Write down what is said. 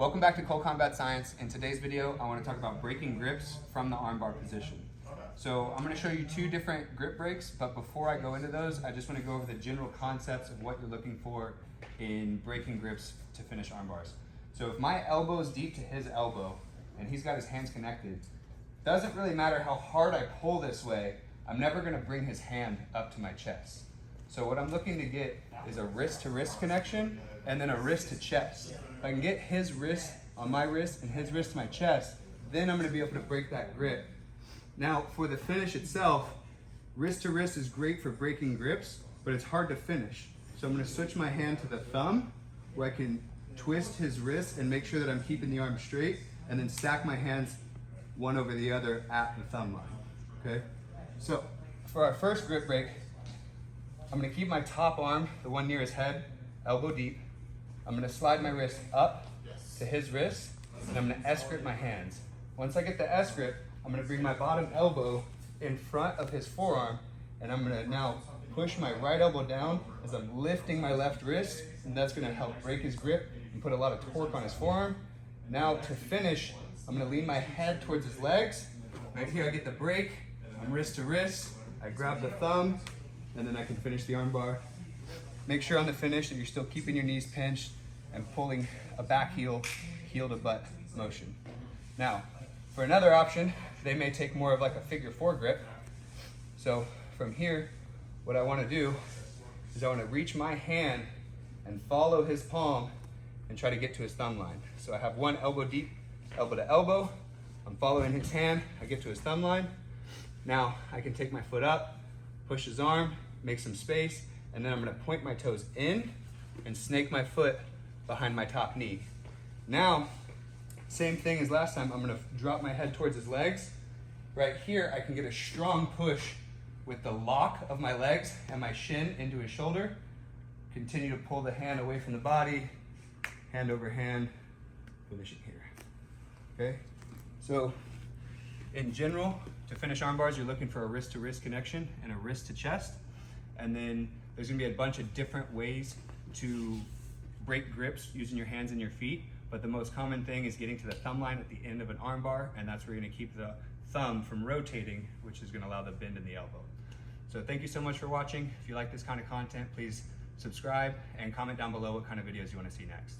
Welcome back to Cold Combat Science. In today's video, I want to talk about breaking grips from the armbar position. So I'm going to show you two different grip breaks, but before I go into those, I just want to go over the general concepts of what you're looking for in breaking grips to finish armbars. So if my elbow is deep to his elbow and he's got his hands connected, doesn't really matter how hard I pull this way, I'm never going to bring his hand up to my chest. So what I'm looking to get is a wrist to wrist connection and then a wrist to chest. If I can get his wrist on my wrist and his wrist to my chest, then I'm going to be able to break that grip. Now for the finish itself, wrist to wrist is great for breaking grips, but it's hard to finish. So I'm going to switch my hand to the thumb where I can twist his wrist and make sure that I'm keeping the arm straight, and then stack my hands one over the other at the thumb line. Okay? So for our first grip break, I'm going to keep my top arm, the one near his head, elbow deep. I'm going to slide my wrist up to his wrist, and I'm going to S-grip my hands. Once I get the S-grip, I'm going to bring my bottom elbow in front of his forearm, and I'm going to now push my right elbow down as I'm lifting my left wrist, and that's going to help break his grip and put a lot of torque on his forearm. Now to finish, I'm going to lean my head towards his legs. Right here I get the break, I'm wrist to wrist, I grab the thumb, and then I can finish the armbar. Make sure on the finish that you're still keeping your knees pinched and pulling a back heel, heel to butt motion. Now, for another option, they may take more of like a figure four grip. So from here, what I want to do is I want to reach my hand and follow his palm and try to get to his thumb line. So I have one elbow deep, elbow to elbow. I'm following his hand, I get to his thumb line. Now I can take my foot up, push his arm, make some space, and then I'm going to point my toes in and snake my foot behind my top knee. Now, same thing as last time, I'm going to drop my head towards his legs. Right here, I can get a strong push with the lock of my legs and my shin into his shoulder. Continue to pull the hand away from the body, hand over hand, finishing here. Okay? So, in general, to finish arm bars, you're looking for a wrist to wrist connection and a wrist to chest. And then there's gonna be a bunch of different ways to break grips using your hands and your feet. But the most common thing is getting to the thumb line at the end of an arm bar, and that's where you're gonna keep the thumb from rotating, which is gonna allow the bend in the elbow. So thank you so much for watching. If you like this kind of content, please subscribe and comment down below what kind of videos you wanna see next.